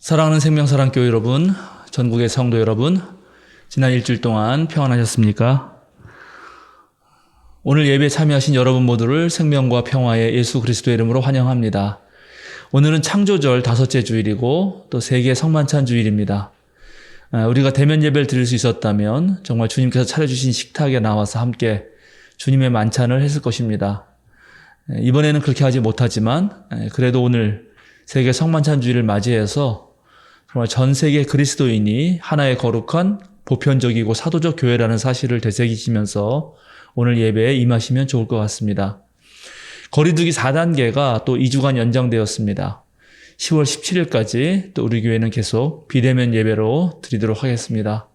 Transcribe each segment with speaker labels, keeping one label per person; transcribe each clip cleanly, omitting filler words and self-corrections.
Speaker 1: 사랑하는 생명사랑교회 여러분, 전국의 성도 여러분, 지난 일주일 동안 평안하셨습니까? 오늘 예배에 참여하신 여러분 모두를 생명과 평화의 예수 그리스도의 이름으로 환영합니다. 오늘은 창조절 5째 주일이고 또 세계 성만찬 주일입니다. 우리가 대면 예배를 드릴 수 있었다면 정말 주님께서 차려주신 식탁에 나와서 함께 주님의 만찬을 했을 것입니다. 이번에는 그렇게 하지 못하지만 그래도 오늘 세계 성만찬 주일을 맞이해서 정말 전 세계 그리스도인이 하나의 거룩한 보편적이고 사도적 교회라는 사실을 되새기시면서 오늘 예배에 임하시면 좋을 것 같습니다. 거리두기 4단계가 또 2주간 연장되었습니다. 10월 17일까지 또 우리 교회는 계속 비대면 예배로 드리도록 하겠습니다.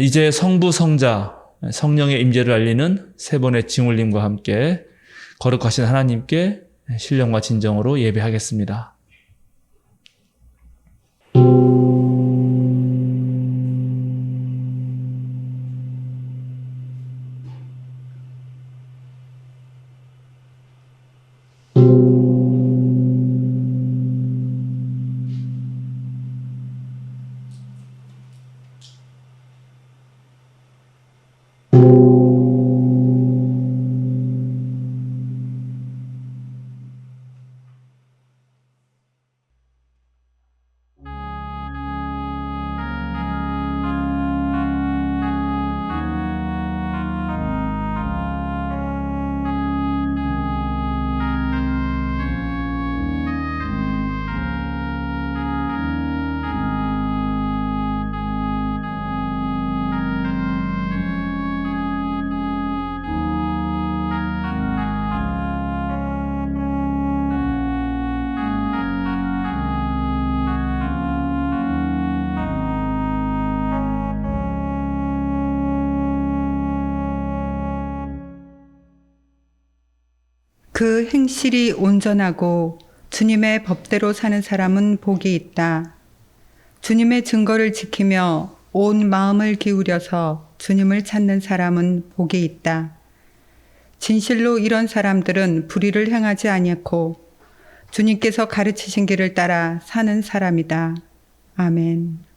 Speaker 1: 이제 성부, 성자, 성령의 임재를 알리는 세 번의 징울림과 함께 거룩하신 하나님께 신령과 진정으로 예배하겠습니다.
Speaker 2: 그 행실이 온전하고 주님의 법대로 사는 사람은 복이 있다. 주님의 증거를 지키며 온 마음을 기울여서 주님을 찾는 사람은 복이 있다. 진실로 이런 사람들은 불의를 행하지 아니하고 주님께서 가르치신 길을 따라 사는 사람이다. 아멘.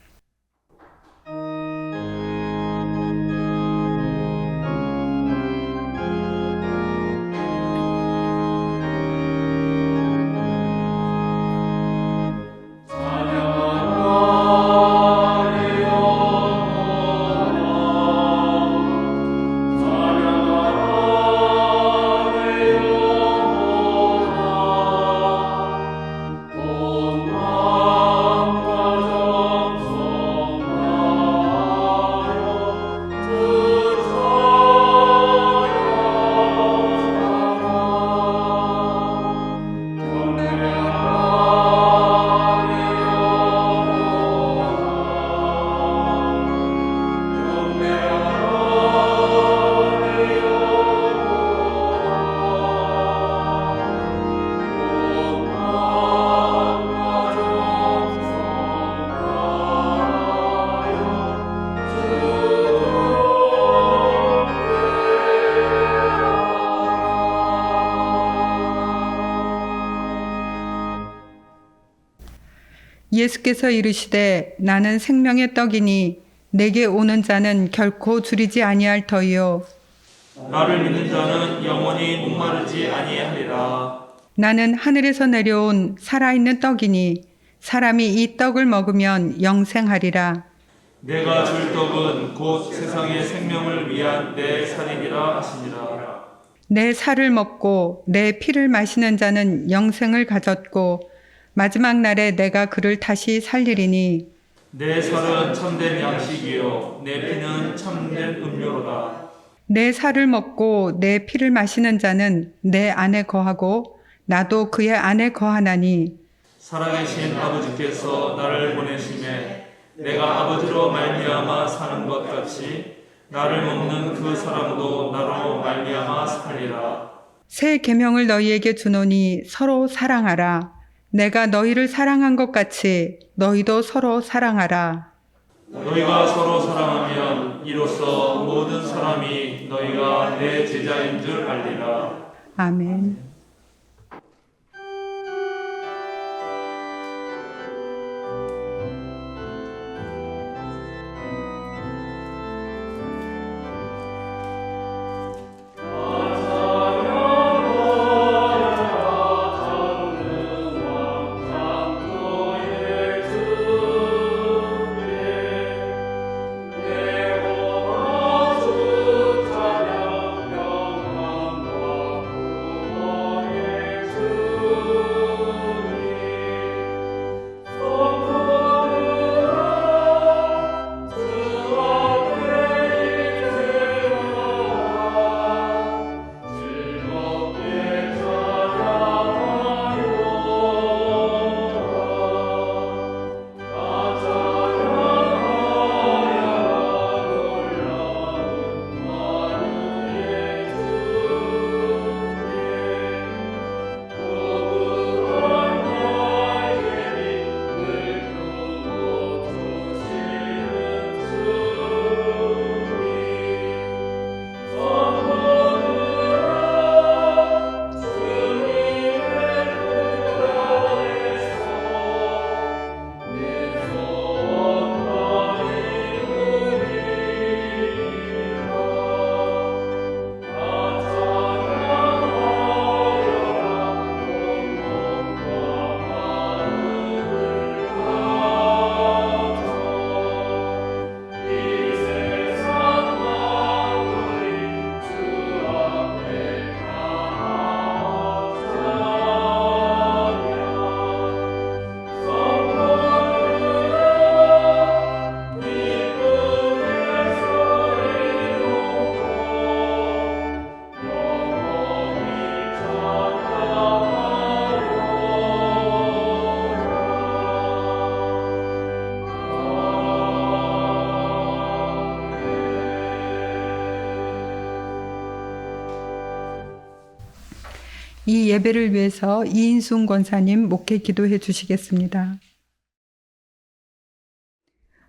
Speaker 2: 예수께서 이르시되 나는 생명의 떡이니 내게 오는 자는 결코 줄이지 아니할 터이요
Speaker 1: 나를 믿는 자는 영원히 목마르지 아니하리라.
Speaker 2: 나는 하늘에서 내려온 살아있는 떡이니 사람이 이 떡을 먹으면 영생하리라.
Speaker 1: 내가 줄 떡은 곧 세상의 생명을 위한 내 살이니라 하시니라.
Speaker 2: 내 살을 먹고 내 피를 마시는 자는 영생을 가졌고 마지막 날에 내가 그를 다시 살리리니
Speaker 1: 내 살은 참된 양식이요 내 피는 참된 음료로다.
Speaker 2: 내 살을 먹고 내 피를 마시는 자는 내 안에 거하고 나도 그의 안에 거하나니
Speaker 1: 살아계신 아버지께서 나를 보내심에 내가 아버지로 말미암아 사는 것 같이 나를 먹는 그 사람도 나로 말미암아 살리라.
Speaker 2: 새 계명을 너희에게 주노니 서로 사랑하라. 내가 너희를 사랑한 것 같이 너희도 서로 사랑하라.
Speaker 1: 너희가 서로 사랑하면 이로써 모든 사람이 너희가 내 제자인 줄 알리라.
Speaker 2: 아멘. 이 예배를 위해서 이인순 권사님 목회 기도해 주시겠습니다.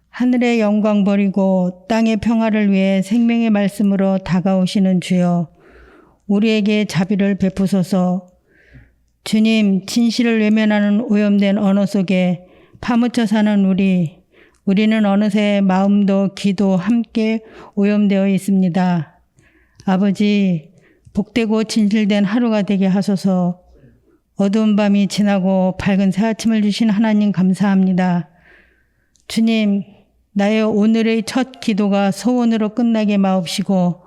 Speaker 3: 하늘의 영광 버리고 땅의 평화를 위해 생명의 말씀으로 다가오시는 주여, 우리에게 자비를 베푸소서. 주님, 진실을 외면하는 오염된 언어 속에 파묻혀 사는 우리는 어느새 마음도 귀도 함께 오염되어 있습니다. 아버지, 복되고 진실된 하루가 되게 하소서. 어두운 밤이 지나고 밝은 새아침을 주신 하나님 감사합니다. 주님, 나의 오늘의 첫 기도가 소원으로 끝나게 마옵시고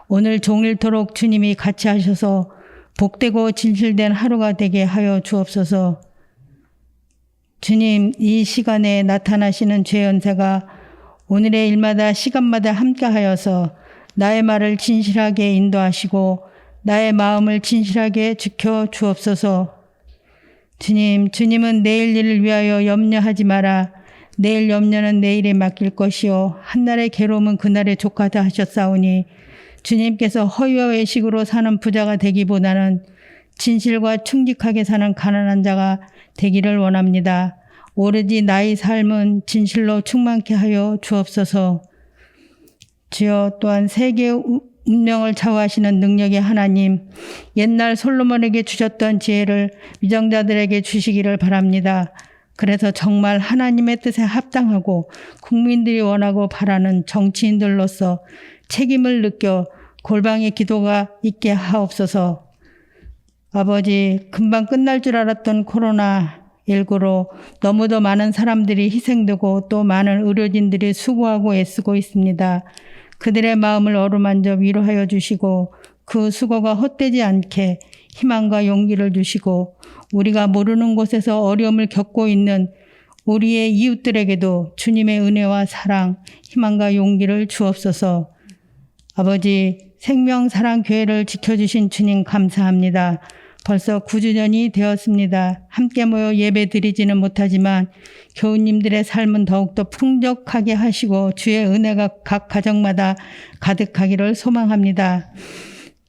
Speaker 3: 오늘 종일토록 주님이 같이 하셔서 복되고 진실된 하루가 되게 하여 주옵소서. 주님, 이 시간에 나타나시는 죄 연세가 오늘의 일마다 시간마다 함께하여서 나의 말을 진실하게 인도하시고 나의 마음을 진실하게 지켜 주옵소서. 주님은 내일 일을 위하여 염려하지 마라. 내일 염려는 내일에 맡길 것이요 한날의 괴로움은 그날에 족하다 하셨사오니, 주님께서 허위와 외식으로 사는 부자가 되기보다는 진실과 충직하게 사는 가난한 자가 되기를 원합니다. 오로지 나의 삶은 진실로 충만케 하여 주옵소서. 주여, 또한 세계의 운명을 좌우하시는 능력의 하나님, 옛날 솔로몬에게 주셨던 지혜를 위정자들에게 주시기를 바랍니다. 그래서 정말 하나님의 뜻에 합당하고 국민들이 원하고 바라는 정치인들로서 책임을 느껴 골방의 기도가 있게 하옵소서. 아버지, 금방 끝날 줄 알았던 코로나19로 너무도 많은 사람들이 희생되고 또 많은 의료진들이 수고하고 애쓰고 있습니다. 그들의 마음을 어루만져 위로하여 주시고 그 수고가 헛되지 않게 희망과 용기를 주시고, 우리가 모르는 곳에서 어려움을 겪고 있는 우리의 이웃들에게도 주님의 은혜와 사랑, 희망과 용기를 주옵소서. 아버지, 생명사랑교회를 지켜주신 주님 감사합니다. 벌써 9주년이 되었습니다. 함께 모여 예배 드리지는 못하지만 교우님들의 삶은 더욱더 풍족하게 하시고 주의 은혜가 각 가정마다 가득하기를 소망합니다.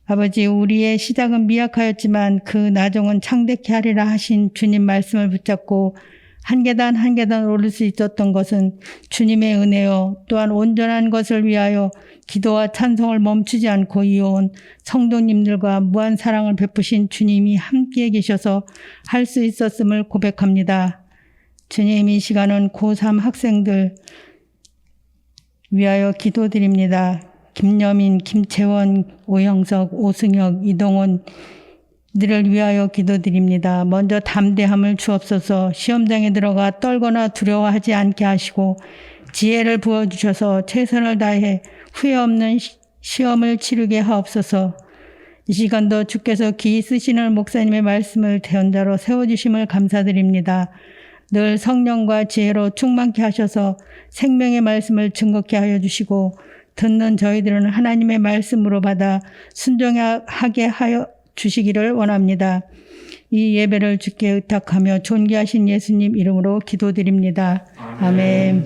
Speaker 3: 아버지, 우리의 시작은 미약하였지만 그 나중은 창대케 하리라 하신 주님 말씀을 붙잡고 한 계단 한 계단 오를 수 있었던 것은 주님의 은혜요, 또한 온전한 것을 위하여 기도와 찬송을 멈추지 않고 이어온 성도님들과 무한 사랑을 베푸신 주님이 함께 계셔서 할 수 있었음을 고백합니다. 주님, 이 시간은 고3 학생들 위하여 기도드립니다. 김여민, 김채원, 오형석, 오승혁, 이동원 들을 위하여 기도드립니다. 먼저 담대함을 주옵소서. 시험장에 들어가 떨거나 두려워하지 않게 하시고 지혜를 부어주셔서 최선을 다해 후회 없는 시험을 치르게 하옵소서. 이 시간도 주께서 귀히 쓰시는 목사님의 말씀을 대언자로 세워주심을 감사드립니다. 늘 성령과 지혜로 충만케 하셔서 생명의 말씀을 증거케 하여 주시고 듣는 저희들은 하나님의 말씀으로 받아 순종하게 하여 주시기를 원합니다. 이 예배를 주께 의탁하며 존귀하신 예수님 이름으로 기도드립니다. 아멘.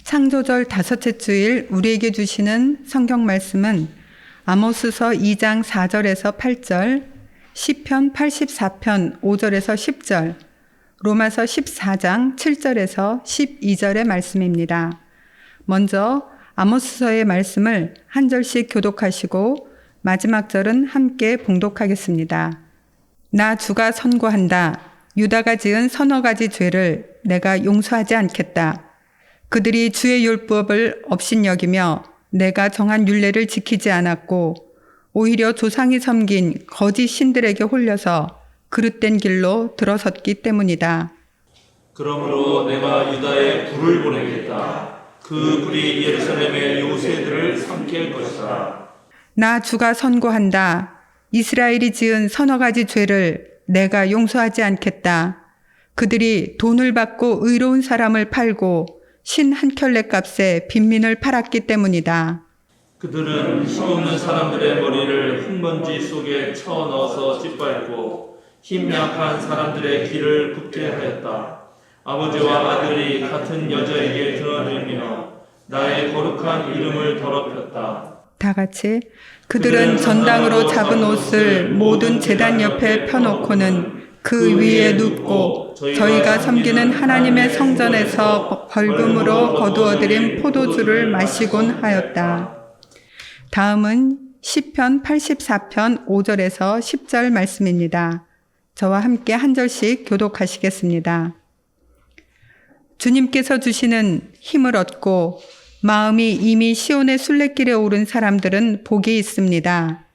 Speaker 2: 창조절 다섯째 주일 우리에게 주시는 성경 말씀은 아모스서 2장 4절에서 8절, 시편 84편 5절에서 10절, 로마서 14장 7절에서 12절의 말씀입니다. 먼저 아모스서의 말씀을 한 절씩 교독하시고 마지막 절은 함께 봉독하겠습니다. 나 주가 선고한다. 유다가 지은 서너 가지 죄를 내가 용서하지 않겠다. 그들이 주의 율법을 업신여기며 내가 정한 율례를 지키지 않았고 오히려 조상이 섬긴 거짓 신들에게 홀려서 그릇된 길로 들어섰기 때문이다.
Speaker 1: 그러므로 내가 유다에 불을 보내겠다. 그 불이 예루살렘의 요새들을 삼킬 것이다.
Speaker 2: 나 주가 선고한다. 이스라엘이 지은 서너 가지 죄를 내가 용서하지 않겠다. 그들이 돈을 받고 의로운 사람을 팔고 신 한 켤레 값에 빈민을 팔았기 때문이다.
Speaker 1: 그들은 힘없는 사람들의 머리를 흙먼지 속에 쳐 넣어서 짓밟고 힘 약한 사람들의 길을 굽게 하였다. 아버지와 아들이 같은 여자에게 드러내며 나의 거룩한 이름을 더럽혔다.
Speaker 2: 다 같이 그들은 전당으로 잡은 옷을 모든 제단 옆에 펴놓고는 그 위에 눕고 저희가 섬기는 하나님의 성전에서 벌금으로 거두어들인 포도주를 마시곤 하였다. 다음은 시편 84편 5절에서 10절 말씀입니다. 저와 함께 한 절씩 교독하시겠습니다. 주님께서 주시는 힘을 얻고 마음이 이미 시온의 순례길에 오른 사람들은 복이 있습니다.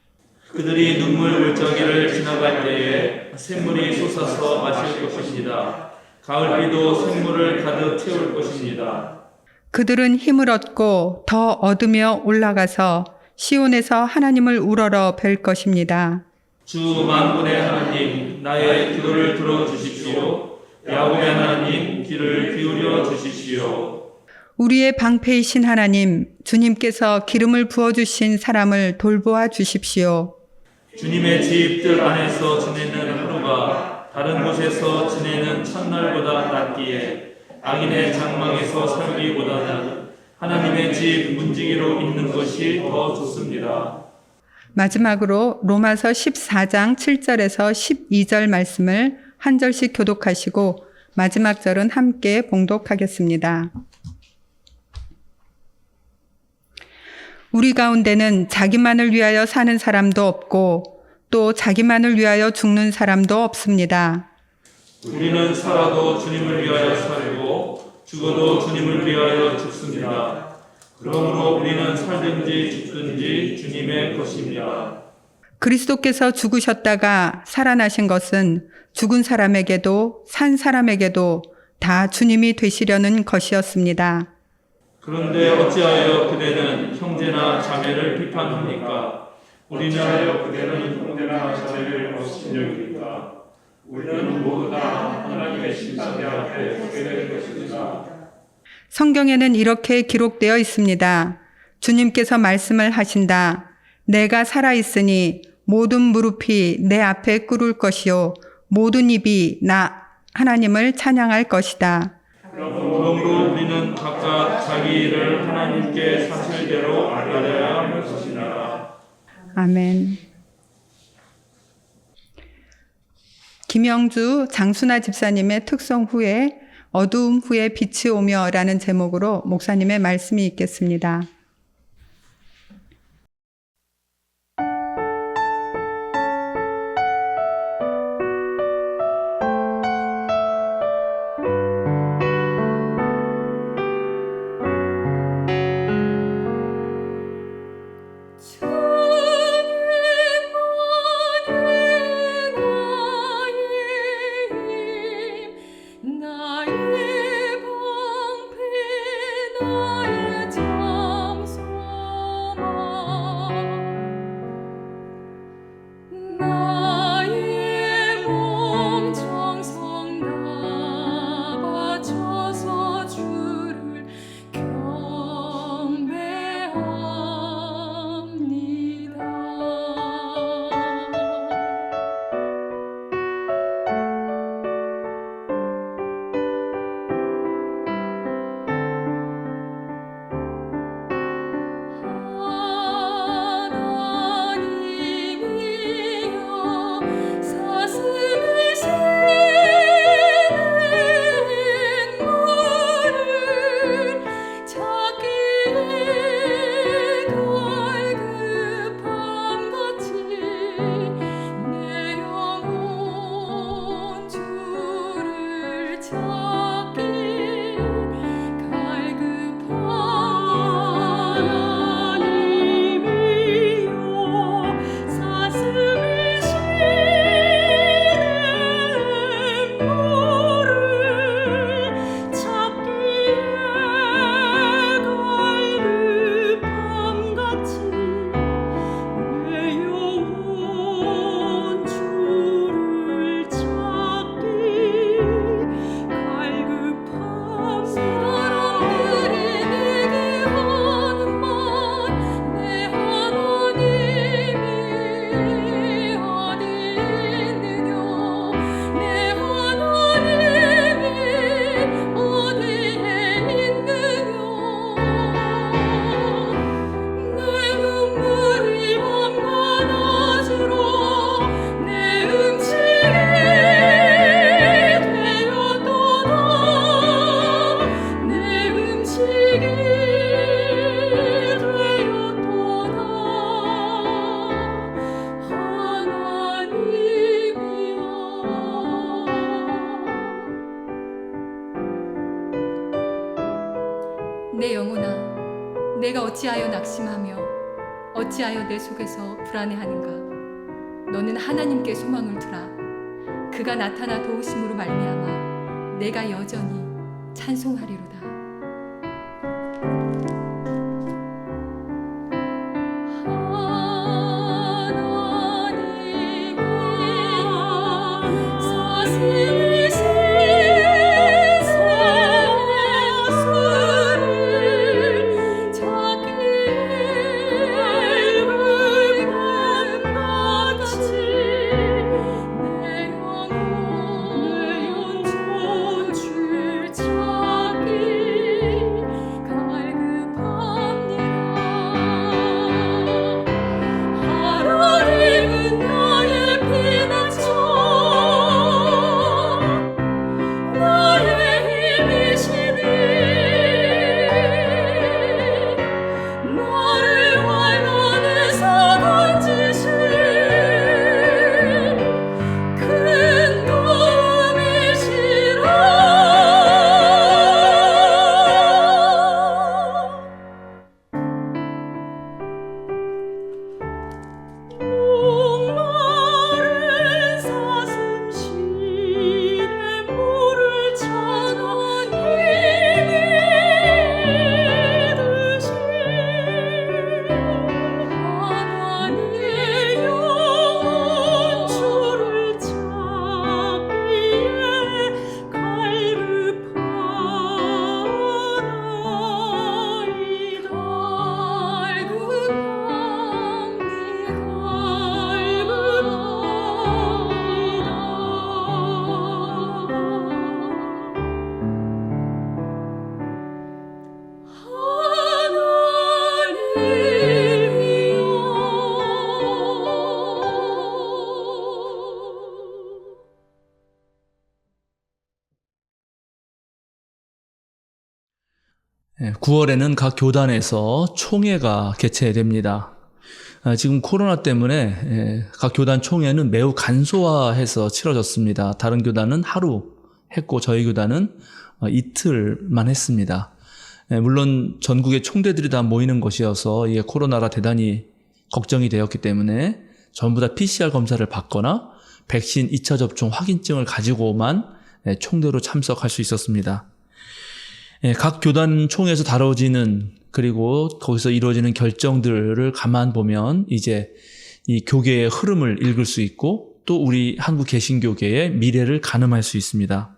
Speaker 1: 그들이 눈물 물정이를 지나갈 때에 샘물이 솟아서 마실 것입니다. 가을비도 샘물을 가득 채울 것입니다.
Speaker 2: 그들은 힘을 얻고 더 얻으며 올라가서 시온에서 하나님을 우러러 뵐 것입니다.
Speaker 1: 주 만군의 하나님, 나의 기도를 들어주십시오. 야곱의 하나님, 귀를 기울여 주십시오.
Speaker 2: 우리의 방패이신 하나님, 주님께서 기름을 부어주신 사람을 돌보아 주십시오.
Speaker 1: 주님의 집 뜰 안에서 지내는 하루가 다른 곳에서 지내는 첫날보다 낫기에 악인의 장막에서 살기보다는 하나님의 집 문지기로 있는 것이 더 좋습니다.
Speaker 2: 마지막으로 로마서 14장 7절에서 12절 말씀을 한 절씩 교독하시고 마지막 절은 함께 봉독하겠습니다. 우리 가운데는 자기만을 위하여 사는 사람도 없고 또 자기만을 위하여 죽는 사람도 없습니다.
Speaker 1: 우리는 살아도 주님을 위하여 살고 죽어도 주님을 위하여 죽습니다. 그러므로 우리는 살든지 죽든지 주님의 것입니다.
Speaker 2: 그리스도께서 죽으셨다가 살아나신 것은 죽은 사람에게도 산 사람에게도 다 주님이 되시려는 것이었습니다.
Speaker 1: 그런데 어찌하여 그대는 형제나 자매를 비판합니까? 우리는 그대는 형제나 자매를 없인 여기니까 우리는 모두 다 하나님의 심판대 앞에 서게 될 것입니다.
Speaker 2: 성경에는 이렇게 기록되어 있습니다. 주님께서 말씀을 하신다. 내가 살아있으니 모든 무릎이 내 앞에 꿇을 것이요 모든 입이 나 하나님을 찬양할 것이다.
Speaker 1: 그러므로 우리는 각각 자기 일을 하나님께 사실대로 알아야 할 것입니다.
Speaker 2: 아멘. 김영주 장순아 집사님의 특송 후에 어두움 후에 빛이 오며 라는 제목으로 목사님의 말씀이 있겠습니다.
Speaker 4: 나의 방패 나의 참 내가 어찌하여 낙심하며 어찌하여 내 속에서 불안해하는가. 너는 하나님께 소망을 두라. 그가 나타나 도우심으로 말미암아 내가 여전히 찬송하리로다.
Speaker 1: 예, 9월에는 각 교단에서 총회가 개최됩니다. 지금 코로나 때문에 각 교단 총회는 매우 간소화해서 치러졌습니다. 다른 교단은 하루 했고 저희 교단은 이틀만 했습니다. 물론 전국의 총대들이 다 모이는 것이어서 이게 코로나라 대단히 걱정이 되었기 때문에 전부 다 PCR 검사를 받거나 백신 2차 접종 확인증을 가지고만 총대로 참석할 수 있었습니다. 각 교단 총회에서 다뤄지는 그리고 거기서 이루어지는 결정들을 가만 보면 이제 이 교계의 흐름을 읽을 수 있고 또 우리 한국 개신교계의 미래를 가늠할 수 있습니다.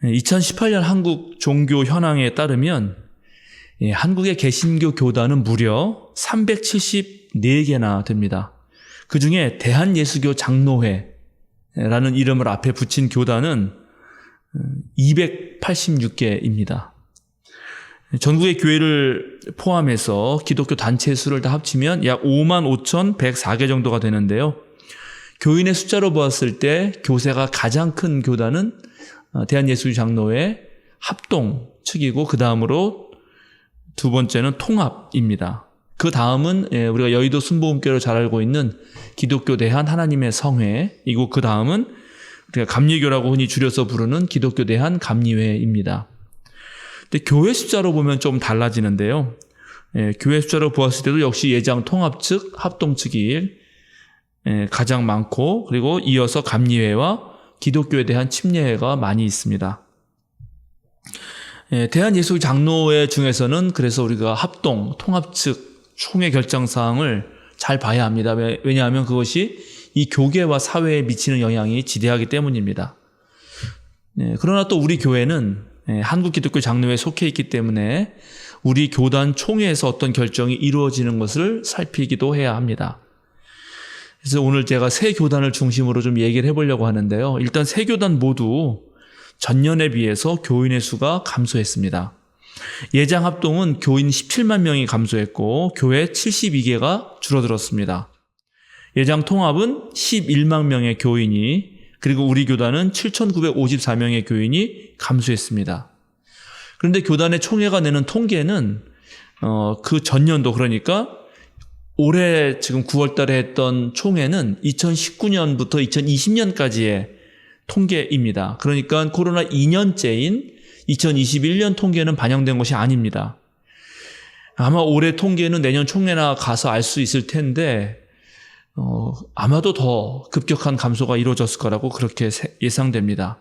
Speaker 1: 2018년 한국 종교 현황에 따르면 한국의 개신교 교단은 무려 374개나 됩니다. 그 중에 대한예수교 장로회라는 이름을 앞에 붙인 교단은 286개입니다. 전국의 교회를 포함해서 기독교 단체 수를 다 합치면 약 55,104개 정도가 되는데요. 교인의 숫자로 보았을 때 교세가 가장 큰 교단은 대한예수교 장로회 합동 측이고 그 다음으로 두 번째는 통합입니다. 그 다음은 우리가 여의도 순복음교회로 잘 알고 있는 기독교 대한 하나님의 성회이고 그 다음은 우리가 감리교라고 흔히 줄여서 부르는 기독교 대한 감리회입니다. 근데 교회 숫자로 보면 좀 달라지는데요. 교회 숫자로 보았을 때도 역시 예장 통합 측, 합동 측이 가장 많고 그리고 이어서 감리회와 기독교에 대한 침례회가 많이 있습니다. 대한예수교 장로회 중에서는 그래서 우리가 합동, 통합 측 총회 결정사항을 잘 봐야 합니다. 왜냐하면 그것이 이 교계와 사회에 미치는 영향이 지대하기 때문입니다. 그러나 또 우리 교회는 한국기독교 장로회에 속해 있기 때문에 우리 교단 총회에서 어떤 결정이 이루어지는 것을 살피기도 해야 합니다. 그래서 오늘 제가 세 교단을 중심으로 좀 얘기를 해보려고 하는데요. 일단 세 교단 모두 전년에 비해서 교인의 수가 감소했습니다. 예장합동은 교인 17만 명이 감소했고 교회 72개가 줄어들었습니다. 예장통합은 11만 명의 교인이 그리고 우리 교단은 7,954명의 교인이 감소했습니다. 그런데 교단의 총회가 내는 통계는 그 전년도 그러니까 올해 지금 9월 달에 했던 총회는 2019년부터 2020년까지의 통계입니다. 그러니까 코로나 2년째인 2021년 통계는 반영된 것이 아닙니다. 아마 올해 통계는 내년 총회나 가서 알 수 있을 텐데 아마도 더 급격한 감소가 이루어졌을 거라고 그렇게 예상됩니다.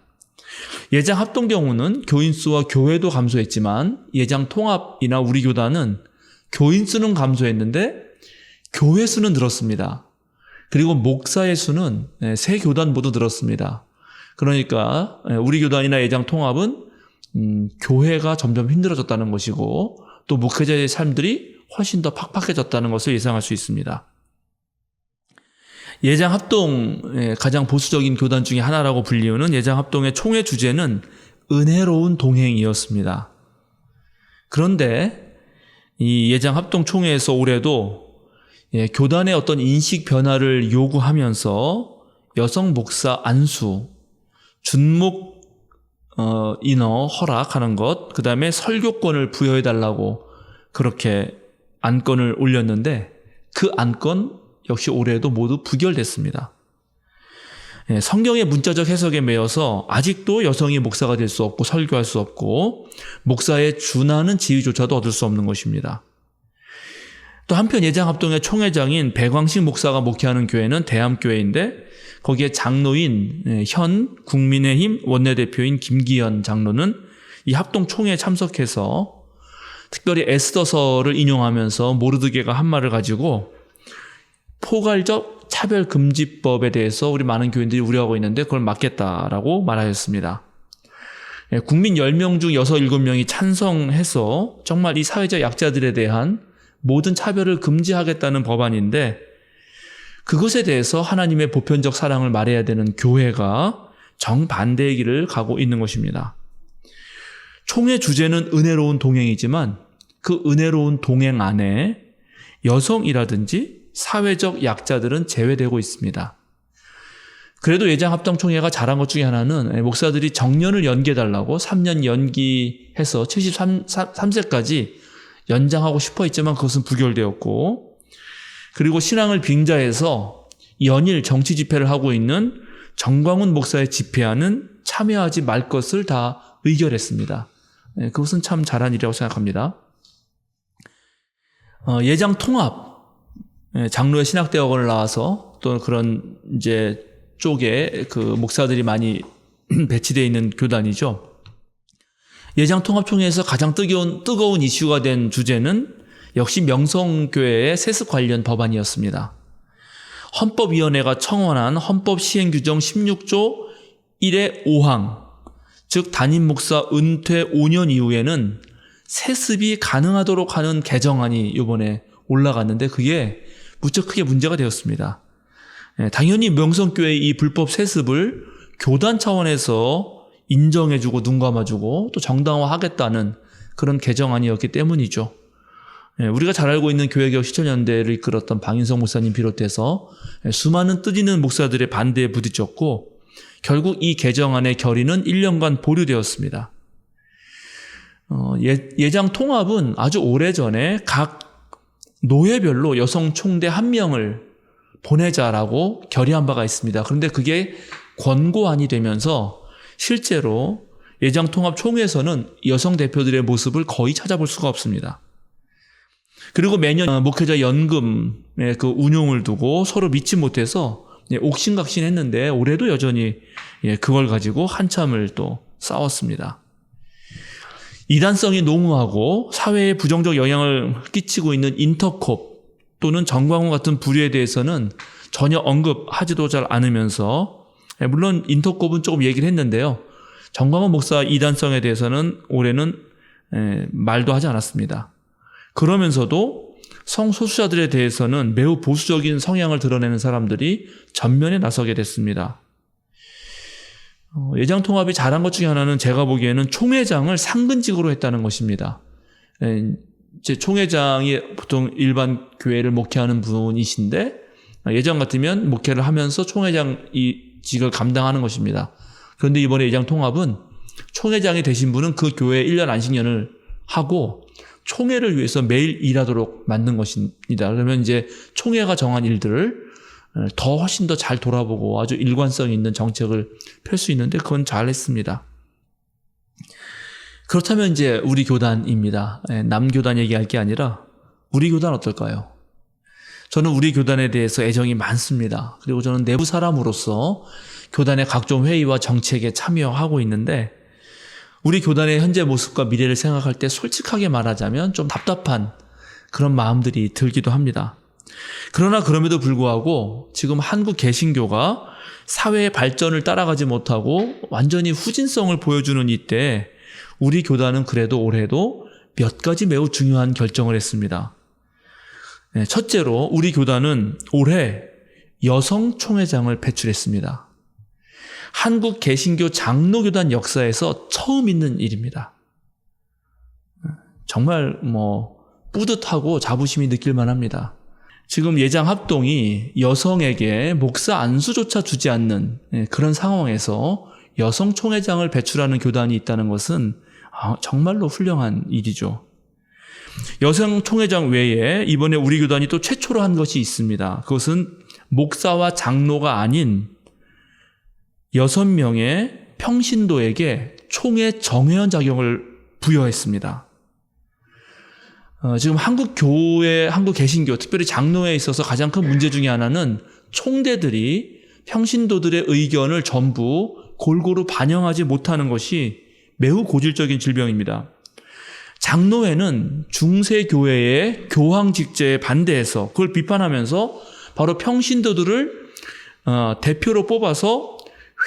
Speaker 1: 예장 합동 경우는 교인 수와 교회도 감소했지만 예장 통합이나 우리 교단은 교인 수는 감소했는데 교회 수는 늘었습니다. 그리고 목사의 수는 세 교단 모두 늘었습니다. 그러니까 우리 교단이나 예장 통합은 교회가 점점 힘들어졌다는 것이고 또 목회자의 삶들이 훨씬 더 팍팍해졌다는 것을 예상할 수 있습니다. 예장 합동의 가장 보수적인 교단 중에 하나라고 불리우는 예장 합동의 총회 주제는 은혜로운 동행이었습니다. 그런데 이 예장 합동 총회에서 올해도 교단의 어떤 인식 변화를 요구하면서 여성 목사 안수, 준목 인허 허락하는 것, 그 다음에 설교권을 부여해달라고 그렇게 안건을 올렸는데 그 안건 역시 올해도 모두 부결됐습니다. 성경의 문자적 해석에 매여서 아직도 여성이 목사가 될 수 없고 설교할 수 없고 목사에 준하는 지위조차도 얻을 수 없는 것입니다. 또 한편 예장합동의 총회장인 백왕식 목사가 목회하는 교회는 대함교회인데 거기에 장로인 현 국민의힘 원내대표인 김기현 장로는 이 합동 총회에 참석해서 특별히 에스더서를 인용하면서 모르드게가 한 말을 가지고 포괄적 차별금지법에 대해서 우리 많은 교인들이 우려하고 있는데 그걸 막겠다라고 말하였습니다. 국민 10명 중 6, 7명이 찬성해서 정말 이 사회적 약자들에 대한 모든 차별을 금지하겠다는 법안인데 그것에 대해서 하나님의 보편적 사랑을 말해야 되는 교회가 정반대의 길을 가고 있는 것입니다. 총회 주제는 은혜로운 동행이지만 그 은혜로운 동행 안에 여성이라든지 사회적 약자들은 제외되고 있습니다. 그래도 예장합동총회가 잘한 것 중에 하나는 목사들이 정년을 연기해달라고 3년 연기해서 73세까지 연장하고 싶어 했지만 그것은 부결되었고 그리고 신앙을 빙자해서 연일 정치 집회를 하고 있는 정광훈 목사의 집회와는 참여하지 말 것을 다 의결했습니다. 그것은 참 잘한 일이라고 생각합니다. 예장 통합 장로의 신학대학원을 나와서 또 그런 이제 쪽에 그 목사들이 많이 배치되어 있는 교단이죠. 예장 통합총회에서 가장 뜨거운 이슈가 된 주제는 역시 명성교회의 세습 관련 법안이었습니다. 헌법위원회가 청원한 헌법 시행규정 16조 1의 5항, 즉 담임 목사 은퇴 5년 이후에는 세습이 가능하도록 하는 개정안이 이번에 올라갔는데 그게 무척 크게 문제가 되었습니다. 당연히 명성교회의 이 불법 세습을 교단 차원에서 인정해주고 눈 감아주고 또 정당화하겠다는 그런 개정안이었기 때문이죠. 우리가 잘 알고 있는 교회개혁 실천연대를 이끌었던 방인성 목사님 비롯해서 수많은 뜻있는 목사들의 반대에 부딪혔고 결국 이 개정안의 결의는 1년간 보류되었습니다. 예장 통합은 아주 오래전에 각 노예별로 여성 총대 1명을 보내자라고 결의한 바가 있습니다. 그런데 그게 권고안이 되면서 실제로 예장 통합 총회에서는 여성 대표들의 모습을 거의 찾아볼 수가 없습니다. 그리고 매년 목회자 연금의 그 운용을 두고 서로 믿지 못해서 옥신각신했는데 올해도 여전히 그걸 가지고 한참을 또 싸웠습니다. 이단성이 농후하고 사회에 부정적 영향을 끼치고 있는 인터콥 또는 정광훈 같은 부류에 대해서는 전혀 언급하지도 잘 않으면서 물론 인터콥은 조금 얘기를 했는데요. 정광훈 목사 이단성에 대해서는 올해는 말도 하지 않았습니다. 그러면서도 성소수자들에 대해서는 매우 보수적인 성향을 드러내는 사람들이 전면에 나서게 됐습니다. 예장 통합이 잘한 것 중에 하나는 제가 보기에는 총회장을 상근직으로 했다는 것입니다. 이제 총회장이 보통 일반 교회를 목회하는 분이신데 예전 같으면 목회를 하면서 총회장 이 직을 감당하는 것입니다. 그런데 이번에 예장 통합은 총회장이 되신 분은 그 교회에 1년 안식년을 하고 총회를 위해서 매일 일하도록 만든 것입니다. 그러면 이제 총회가 정한 일들을 더 훨씬 더 잘 돌아보고 아주 일관성 있는 정책을 펼 수 있는데 그건 잘했습니다. 그렇다면 이제 우리 교단입니다. 남교단 얘기할 게 아니라 우리 교단 어떨까요? 저는 우리 교단에 대해서 애정이 많습니다. 그리고 저는 내부 사람으로서 교단의 각종 회의와 정책에 참여하고 있는데 우리 교단의 현재 모습과 미래를 생각할 때 솔직하게 말하자면 좀 답답한 그런 마음들이 들기도 합니다. 그러나 그럼에도 불구하고 지금 한국 개신교가 사회의 발전을 따라가지 못하고 완전히 후진성을 보여주는 이때 우리 교단은 그래도 올해도 몇 가지 매우 중요한 결정을 했습니다. 첫째로 우리 교단은 올해 여성 총회장을 배출했습니다. 한국 개신교 장로교단 역사에서 처음 있는 일입니다. 정말 뿌듯하고 자부심이 느낄 만합니다. 지금 예장 합동이 여성에게 목사 안수조차 주지 않는 그런 상황에서 여성 총회장을 배출하는 교단이 있다는 것은 정말로 훌륭한 일이죠. 여성 총회장 외에 이번에 우리 교단이 또 최초로 한 것이 있습니다. 그것은 목사와 장로가 아닌 6명의 평신도에게 총회 정회원 자격을 부여했습니다. 지금 한국 개신교, 특별히 장로에 있어서 가장 큰 문제 중에 하나는 총대들이 평신도들의 의견을 전부 골고루 반영하지 못하는 것이 매우 고질적인 질병입니다. 장로회는 중세교회의 교황직제에 반대해서 그걸 비판하면서 바로 평신도들을 대표로 뽑아서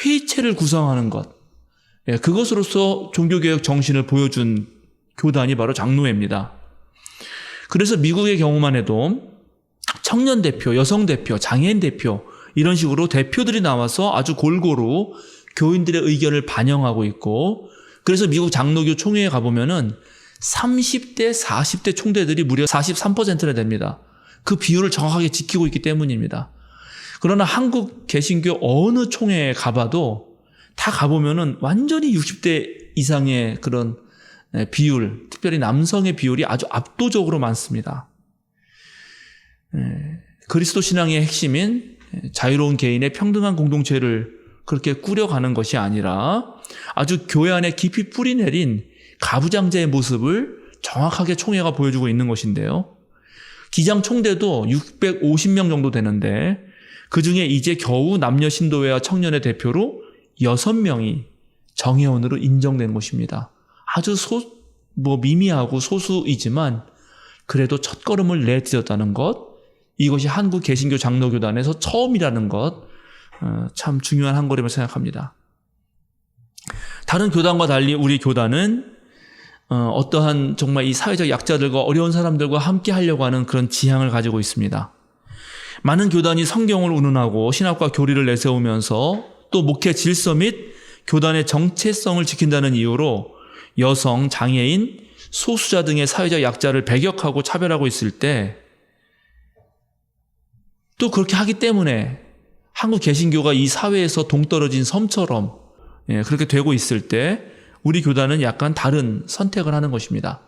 Speaker 1: 회의체를 구성하는 것, 그것으로서 종교개혁 정신을 보여준 교단이 바로 장로회입니다. 그래서 미국의 경우만 해도 청년 대표, 여성 대표, 장애인 대표 이런 식으로 대표들이 나와서 아주 골고루 교인들의 의견을 반영하고 있고, 그래서 미국 장로교 총회에 가보면은 30대, 40대 총대들이 무려 43%나 됩니다. 그 비율을 정확하게 지키고 있기 때문입니다. 그러나 한국 개신교 어느 총회에 가봐도 다 가보면은 완전히 60대 이상의 그런 비율, 특별히 남성의 비율이 아주 압도적으로 많습니다. 그리스도 신앙의 핵심인 자유로운 개인의 평등한 공동체를 그렇게 꾸려가는 것이 아니라 아주 교회 안에 깊이 뿌리내린 가부장제의 모습을 정확하게 총회가 보여주고 있는 것인데요. 기장 총대도 650명 정도 되는데 그중에 이제 겨우 남녀 신도회와 청년의 대표로 6명이 정회원으로 인정된 것입니다. 아주 미미하고 소수이지만 그래도 첫걸음을 내딛었다는 것, 이것이 한국 개신교 장로교단에서 처음이라는 것, 참 중요한 한 걸음을 생각합니다. 다른 교단과 달리 우리 교단은 어떠한 정말 이 사회적 약자들과 어려운 사람들과 함께 하려고 하는 그런 지향을 가지고 있습니다. 많은 교단이 성경을 운운하고 신학과 교리를 내세우면서 또 목회 질서 및 교단의 정체성을 지킨다는 이유로 여성, 장애인, 소수자 등의 사회적 약자를 배격하고 차별하고 있을 때, 또 그렇게 하기 때문에 한국 개신교가 이 사회에서 동떨어진 섬처럼 그렇게 되고 있을 때 우리 교단은 약간 다른 선택을 하는 것입니다.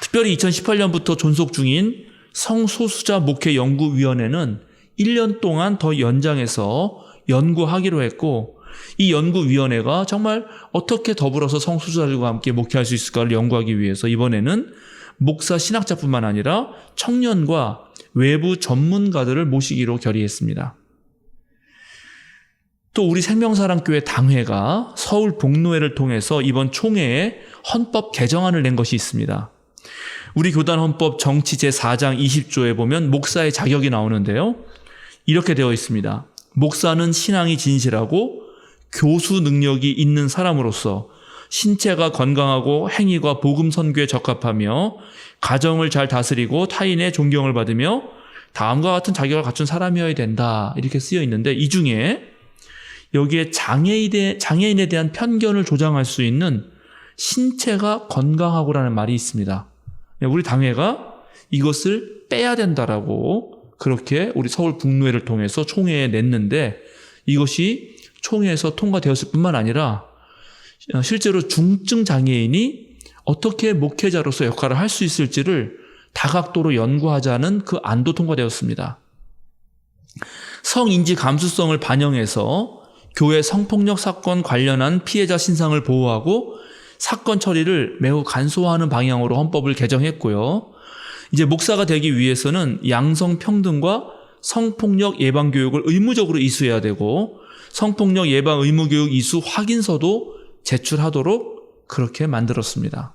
Speaker 1: 특별히 2018년부터 존속 중인 성소수자 목회 연구위원회는 1년 동안 더 연장해서 연구하기로 했고, 이 연구위원회가 정말 어떻게 더불어서 성소수자들과 함께 목회할 수 있을까를 연구하기 위해서 이번에는 목사 신학자뿐만 아니라 청년과 외부 전문가들을 모시기로 결의했습니다. 또 우리 생명사랑교회 당회가 서울 복로회를 통해서 이번 총회에 헌법 개정안을 낸 것이 있습니다. 우리 교단 헌법 정치 제4장 20조에 보면 목사의 자격이 나오는데요. 이렇게 되어 있습니다. 목사는 신앙이 진실하고 교수 능력이 있는 사람으로서 신체가 건강하고 행위가 복음 선교에 적합하며 가정을 잘 다스리고 타인의 존경을 받으며 다음과 같은 자격을 갖춘 사람이어야 된다, 이렇게 쓰여 있는데, 이 중에 여기에 장애인에 대한 편견을 조장할 수 있는 신체가 건강하고라는 말이 있습니다. 우리 당회가 이것을 빼야 된다라고 그렇게 우리 서울 북로회를 통해서 총회에 냈는데, 이것이 총회에서 통과되었을 뿐만 아니라 실제로 중증 장애인이 어떻게 목회자로서 역할을 할 수 있을지를 다각도로 연구하자는 그 안도 통과되었습니다. 성인지 감수성을 반영해서 교회 성폭력 사건 관련한 피해자 신상을 보호하고 사건 처리를 매우 간소화하는 방향으로 헌법을 개정했고요. 이제 목사가 되기 위해서는 양성평등과 성폭력 예방교육을 의무적으로 이수해야 되고 성폭력 예방 의무교육 이수 확인서도 제출하도록 그렇게 만들었습니다.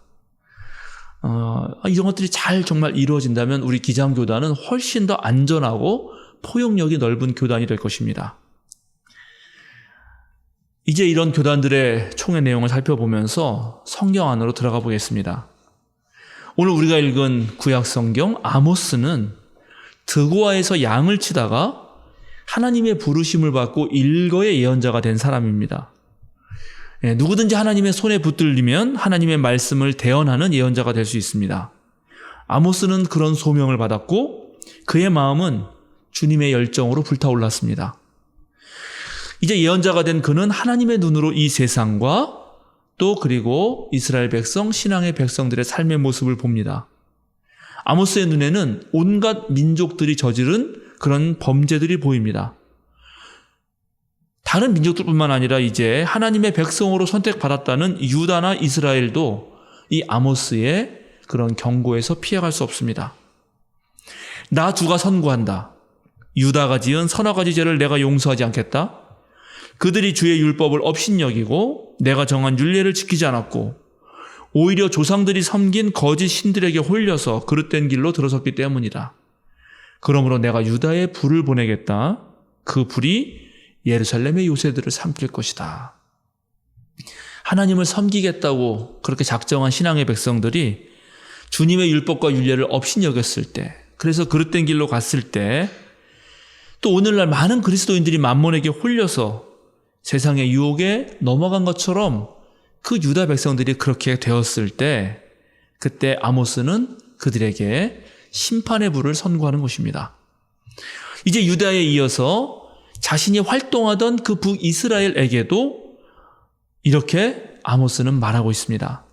Speaker 1: 이런 것들이 잘 정말 이루어진다면 우리 기장교단은 훨씬 더 안전하고 포용력이 넓은 교단이 될 것입니다. 이제 이런 교단들의 총회 내용을 살펴보면서 성경 안으로 들어가 보겠습니다. 오늘 우리가 읽은 구약 성경 아모스는 드고아에서 양을 치다가 하나님의 부르심을 받고 일거의 예언자가 된 사람입니다. 누구든지 하나님의 손에 붙들리면 하나님의 말씀을 대언하는 예언자가 될 수 있습니다. 아모스는 그런 소명을 받았고 그의 마음은 주님의 열정으로 불타올랐습니다. 이제 예언자가 된 그는 하나님의 눈으로 이 세상과 또 그리고 이스라엘 백성, 신앙의 백성들의 삶의 모습을 봅니다. 아모스의 눈에는 온갖 민족들이 저지른 그런 범죄들이 보입니다. 다른 민족들뿐만 아니라 이제 하나님의 백성으로 선택받았다는 유다나 이스라엘도 이 아모스의 그런 경고에서 피해갈 수 없습니다. 나 주가 선고한다. 유다가 지은 서너 가지 죄를 내가 용서하지 않겠다. 그들이 주의 율법을 업신여기고 내가 정한 율례를 지키지 않았고 오히려 조상들이 섬긴 거짓 신들에게 홀려서 그릇된 길로 들어섰기 때문이다. 그러므로 내가 유다에 불을 보내겠다. 그 불이 예루살렘의 요새들을 삼킬 것이다. 하나님을 섬기겠다고 그렇게 작정한 신앙의 백성들이 주님의 율법과 율례를 업신여겼을 때, 그래서 그릇된 길로 갔을 때, 또 오늘날 많은 그리스도인들이 만몬에게 홀려서 세상의 유혹에 넘어간 것처럼 그 유다 백성들이 그렇게 되었을 때, 그때 아모스는 그들에게 심판의 불을 선고하는 것입니다. 이제 유다에 이어서 자신이 활동하던 그 북이스라엘에게도 이렇게 아모스는 말하고 있습니다.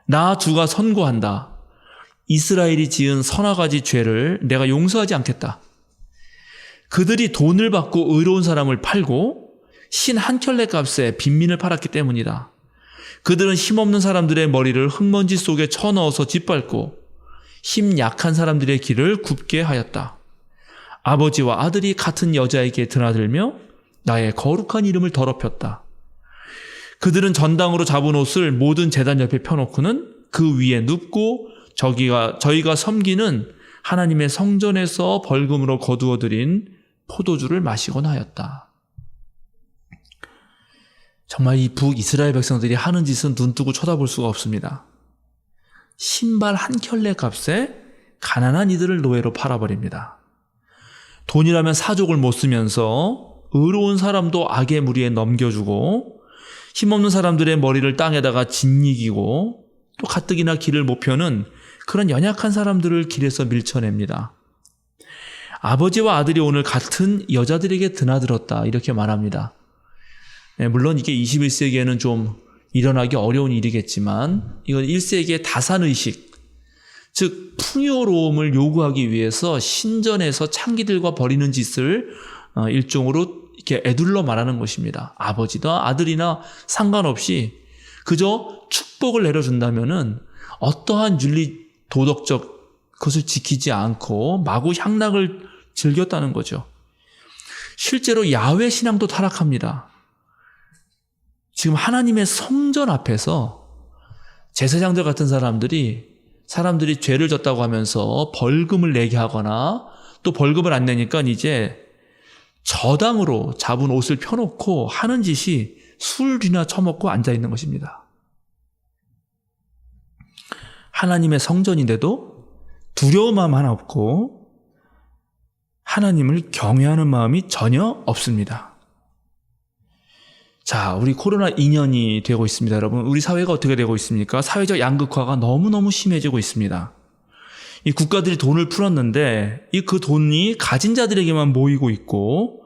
Speaker 1: 나 주가 선고한다. 이스라엘이 지은 서너 가지 죄를 내가 용서하지 않겠다. 그들이 돈을 받고 의로운 사람을 팔고 신 한 켤레 값에 빈민을 팔았기 때문이다. 그들은 힘없는 사람들의 머리를 흙먼지 속에 쳐넣어서 짓밟고 힘 약한 사람들의 길을 굽게 하였다. 아버지와 아들이 같은 여자에게 드나들며 나의 거룩한 이름을 더럽혔다. 그들은 전당으로 잡은 옷을 모든 제단 옆에 펴놓고는 그 위에 눕고 저희가 섬기는 하나님의 성전에서 벌금으로 거두어들인 포도주를 마시곤 하였다. 정말 이 북이스라엘 백성들이 하는 짓은 눈뜨고 쳐다볼 수가 없습니다. 신발 한 켤레 값에 가난한 이들을 노예로 팔아버립니다. 돈이라면 사족을 못 쓰면서 의로운 사람도 악의 무리에 넘겨주고 힘없는 사람들의 머리를 땅에다가 짓이기고 또 가뜩이나 길을 못 펴는 그런 연약한 사람들을 길에서 밀쳐냅니다. 아버지와 아들이 오늘 같은 여자들에게 드나들었다 이렇게 말합니다. 물론 이게 21세기에는 좀 일어나기 어려운 일이겠지만 이건 1세기의 다산의식, 즉 풍요로움을 요구하기 위해서 신전에서 창기들과 벌이는 짓을 일종으로 이렇게 애둘러 말하는 것입니다. 아버지나 아들이나 상관없이 그저 축복을 내려준다면은 어떠한 윤리 도덕적 것을 지키지 않고 마구 향락을 즐겼다는 거죠. 실제로 야훼 신앙도 타락합니다. 지금 하나님의 성전 앞에서 제사장들 같은 사람들이 죄를 졌다고 하면서 벌금을 내게 하거나 또 벌금을 안 내니까 이제 저당으로 잡은 옷을 펴놓고 하는 짓이 술이나 처먹고 앉아있는 것입니다. 하나님의 성전인데도 두려운 마음 하나 없고 하나님을 경외하는 마음이 전혀 없습니다. 자, 우리 코로나 2년이 되고 있습니다. 여러분, 우리 사회가 어떻게 되고 있습니까? 사회적 양극화가 너무너무 심해지고 있습니다. 이 국가들이 돈을 풀었는데 그 돈이 가진 자들에게만 모이고 있고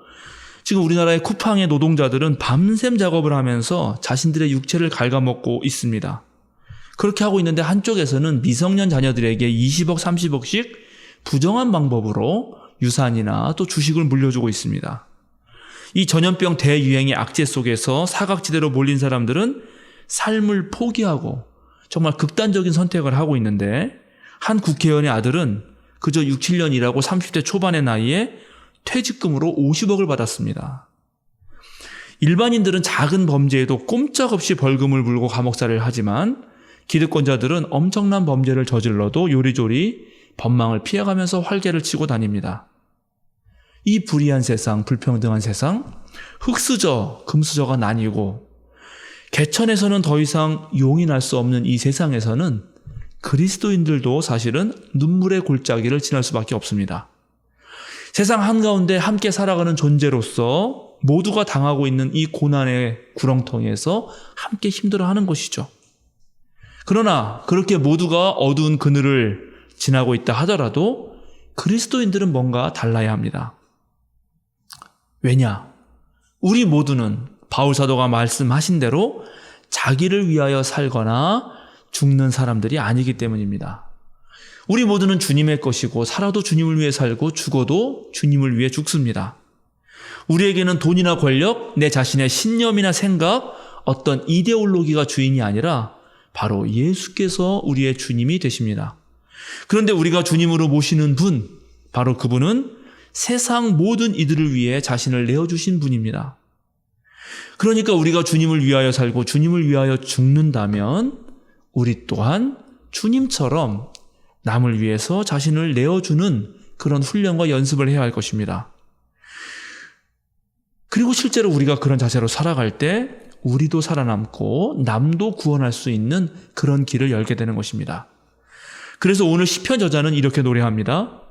Speaker 1: 지금 우리나라의 쿠팡의 노동자들은 밤샘 작업을 하면서 자신들의 육체를 갉아먹고 있습니다. 그렇게 하고 있는데 한쪽에서는 미성년 자녀들에게 20억, 30억씩 부정한 방법으로 유산이나 또 주식을 물려주고 있습니다. 이 전염병 대유행의 악재 속에서 사각지대로 몰린 사람들은 삶을 포기하고 정말 극단적인 선택을 하고 있는데 한 국회의원의 아들은 그저 6, 7년 일하고 30대 초반의 나이에 퇴직금으로 50억을 받았습니다. 일반인들은 작은 범죄에도 꼼짝없이 벌금을 물고 감옥살이를 하지만 기득권자들은 엄청난 범죄를 저질러도 요리조리 법망을 피해가면서 활개를 치고 다닙니다. 이 불의한 세상, 불평등한 세상, 흙수저, 금수저가 나뉘고 개천에서는 더 이상 용인할 수 없는 이 세상에서는 그리스도인들도 사실은 눈물의 골짜기를 지날 수밖에 없습니다. 세상 한가운데 함께 살아가는 존재로서 모두가 당하고 있는 이 고난의 구렁텅이에서 함께 힘들어하는 것이죠. 그러나 그렇게 모두가 어두운 그늘을 지나고 있다 하더라도 그리스도인들은 뭔가 달라야 합니다. 왜냐? 우리 모두는 바울 사도가 말씀하신 대로 자기를 위하여 살거나 죽는 사람들이 아니기 때문입니다. 우리 모두는 주님의 것이고 살아도 주님을 위해 살고 죽어도 주님을 위해 죽습니다. 우리에게는 돈이나 권력, 내 자신의 신념이나 생각, 어떤 이데올로기가 주인이 아니라 바로 예수께서 우리의 주님이 되십니다. 그런데 우리가 주님으로 모시는 분, 바로 그분은 세상 모든 이들을 위해 자신을 내어주신 분입니다. 그러니까 우리가 주님을 위하여 살고 주님을 위하여 죽는다면 우리 또한 주님처럼 남을 위해서 자신을 내어주는 그런 훈련과 연습을 해야 할 것입니다. 그리고 실제로 우리가 그런 자세로 살아갈 때 우리도 살아남고 남도 구원할 수 있는 그런 길을 열게 되는 것입니다. 그래서 오늘 시편 저자는 이렇게 노래합니다.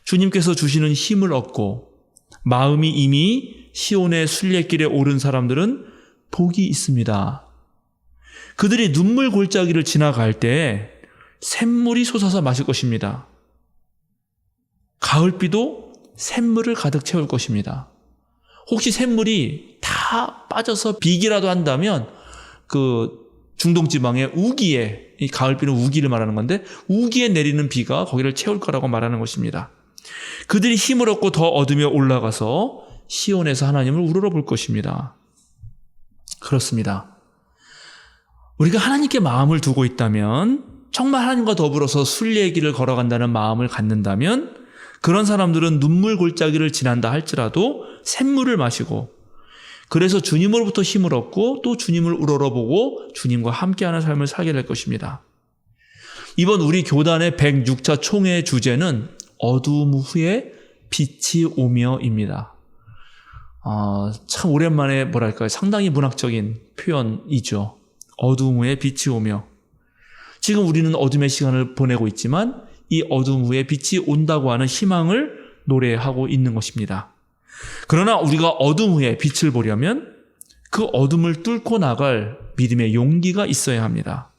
Speaker 1: 주님께서 주시는 힘을 얻고 마음이 이미 시온의 순례길에 오른 사람들은 복이 있습니다. 그들이 눈물 골짜기를 지나갈 때 샘물이 솟아서 마실 것입니다. 가을비도 샘물을 가득 채울 것입니다. 혹시 샘물이 다 빠져서 비기라도 한다면 그 중동지방의 우기에, 이 가을비는 우기를 말하는 건데 우기에 내리는 비가 거기를 채울 거라고 말하는 것입니다. 그들이 힘을 얻고 더 얻으며 올라가서 시온에서 하나님을 우러러 볼 것입니다. 그렇습니다. 우리가 하나님께 마음을 두고 있다면, 정말 하나님과 더불어서 순례의 길을 걸어간다는 마음을 갖는다면 그런 사람들은 눈물 골짜기를 지난다 할지라도 샘물을 마시고 그래서 주님으로부터 힘을 얻고 또 주님을 우러러보고 주님과 함께하는 삶을 살게 될 것입니다. 이번 우리 교단의 106차 총회의 주제는 어두움 후에 빛이 오며입니다. 참 오랜만에 뭐랄까요, 상당히 문학적인 표현이죠. 어두움 후에 빛이 오며. 지금 우리는 어둠의 시간을 보내고 있지만 이 어둠 후에 빛이 온다고 하는 희망을 노래하고 있는 것입니다. 그러나 우리가 어둠 후에 빛을 보려면 그 어둠을 뚫고 나갈 믿음의 용기가 있어야 합니다.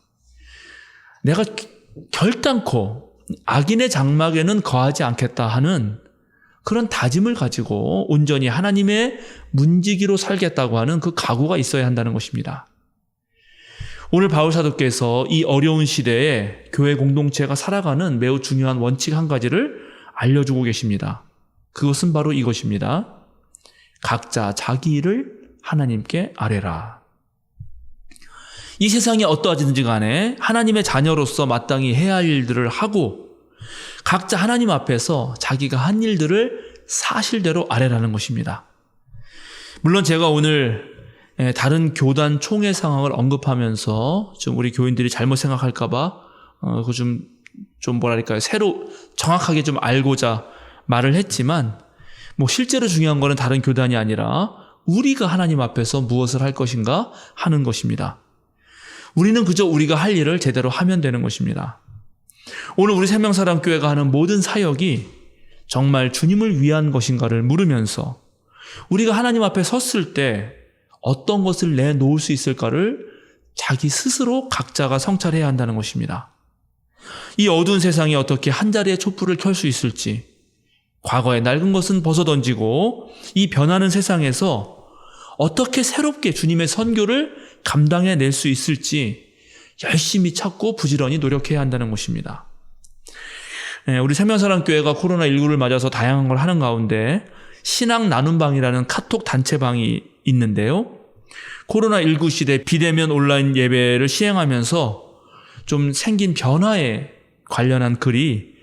Speaker 1: 내가 결단코 악인의 장막에는 거하지 않겠다 하는 그런 다짐을 가지고 온전히 하나님의 문지기로 살겠다고 하는 그 각오가 있어야 한다는 것입니다. 오늘 바울 사도께서 이 어려운 시대에 교회 공동체가 살아가는 매우 중요한 원칙 한 가지를 알려주고 계십니다. 그것은 바로 이것입니다. 각자 자기 일을 하나님께 아뢰라. 이 세상이 어떠하든지 간에 하나님의 자녀로서 마땅히 해야 할 일들을 하고 각자 하나님 앞에서 자기가 한 일들을 사실대로 아뢰라는 것입니다. 물론 제가 오늘 다른 교단 총회 상황을 언급하면서 좀 우리 교인들이 잘못 생각할까봐 그거 좀 뭐랄까요, 새로 정확하게 좀 알고자 말을 했지만 뭐 실제로 중요한 거는 다른 교단이 아니라 우리가 하나님 앞에서 무엇을 할 것인가 하는 것입니다. 우리는 그저 우리가 할 일을 제대로 하면 되는 것입니다. 오늘 우리 생명사랑교회가 하는 모든 사역이 정말 주님을 위한 것인가를 물으면서 우리가 하나님 앞에 섰을 때 어떤 것을 내놓을 수 있을까를 자기 스스로 각자가 성찰해야 한다는 것입니다. 이 어두운 세상에 어떻게 한 자리에 촛불을 켤 수 있을지, 과거의 낡은 것은 벗어던지고 이 변하는 세상에서 어떻게 새롭게 주님의 선교를 감당해낼 수 있을지 열심히 찾고 부지런히 노력해야 한다는 것입니다. 우리 생명사랑교회가 코로나19를 맞아서 다양한 걸 하는 가운데 신앙 나눔방이라는 카톡 단체방이 있는데요. 코로나19 시대 비대면 온라인 예배를 시행하면서 좀 생긴 변화에 관련한 글이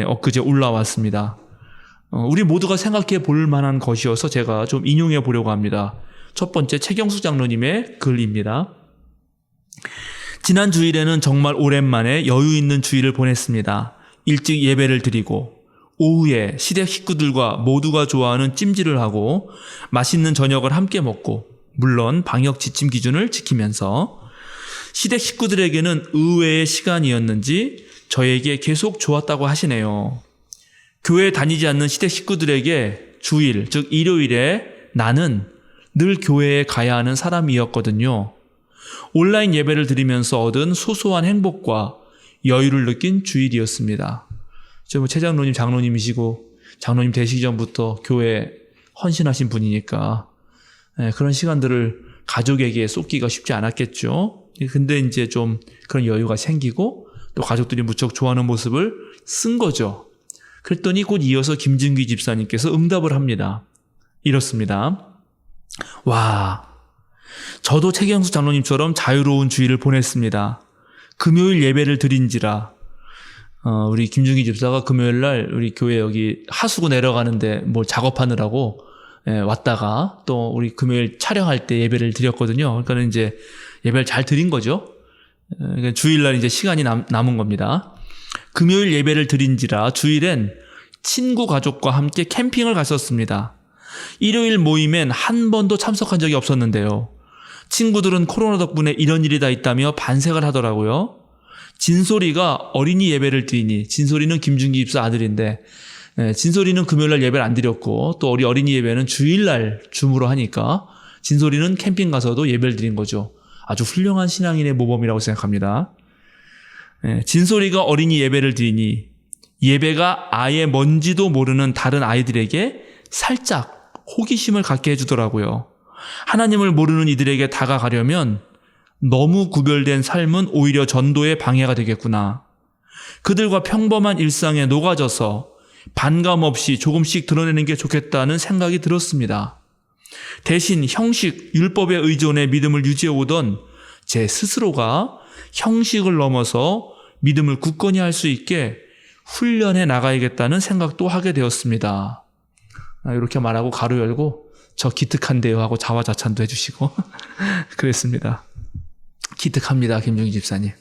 Speaker 1: 엊그제 올라왔습니다. 우리 모두가 생각해 볼 만한 것이어서 제가 좀 인용해 보려고 합니다. 첫 번째, 최경수 장로님의 글입니다. 지난 주일에는 정말 오랜만에 여유 있는 주일을 보냈습니다. 일찍 예배를 드리고 오후에 시댁 식구들과 모두가 좋아하는 찜질을 하고 맛있는 저녁을 함께 먹고, 물론 방역 지침 기준을 지키면서, 시댁 식구들에게는 의외의 시간이었는지 저에게 계속 좋았다고 하시네요. 교회 다니지 않는 시댁 식구들에게 주일, 즉 일요일에 나는 늘 교회에 가야 하는 사람이었거든요. 온라인 예배를 드리면서 얻은 소소한 행복과 여유를 느낀 주일이었습니다. 최 장로님 장로님이시고 장로님 되시기 전부터 교회에 헌신하신 분이니까 그런 시간들을 가족에게 쏟기가 쉽지 않았겠죠. 근데 이제 좀 그런 여유가 생기고 또 가족들이 무척 좋아하는 모습을 쓴 거죠. 그랬더니 곧 이어서 김진귀 집사님께서 응답을 합니다. 이렇습니다. 와, 저도 최경수 장로님처럼 자유로운 주일을 보냈습니다. 금요일 예배를 드린지라, 우리 김준기 집사가 금요일 날 우리 교회 여기 하수구 내려가는데 뭘 작업하느라고 왔다가 또 우리 금요일 촬영할 때 예배를 드렸거든요. 그러니까 이제 예배를 잘 드린 거죠. 그러니까 주일 날 이제 시간이 남은 겁니다. 금요일 예배를 드린지라 주일엔 친구 가족과 함께 캠핑을 갔었습니다. 일요일 모임엔 한 번도 참석한 적이 없었는데요. 친구들은 코로나 덕분에 이런 일이 다 있다며 반색을 하더라고요. 진솔이가 어린이 예배를 드리니, 진솔이는 김준기 집사 아들인데, 진솔이는 금요일날 예배를 안 드렸고 또 어린이 예배는 주일날 줌으로 하니까 진솔이는 캠핑 가서도 예배를 드린 거죠. 아주 훌륭한 신앙인의 모범이라고 생각합니다. 진솔이가 어린이 예배를 드리니 예배가 아예 뭔지도 모르는 다른 아이들에게 살짝 호기심을 갖게 해주더라고요. 하나님을 모르는 이들에게 다가가려면 너무 구별된 삶은 오히려 전도에 방해가 되겠구나. 그들과 평범한 일상에 녹아져서 반감 없이 조금씩 드러내는 게 좋겠다는 생각이 들었습니다. 대신 형식, 율법에 의존해 믿음을 유지해오던 제 스스로가 형식을 넘어서 믿음을 굳건히 할 수 있게 훈련해 나가야겠다는 생각도 하게 되었습니다. 이렇게 말하고 가로 열고 저 기특한데요 하고 자화자찬도 해주시고 그랬습니다. 기특합니다, 김종희 집사님.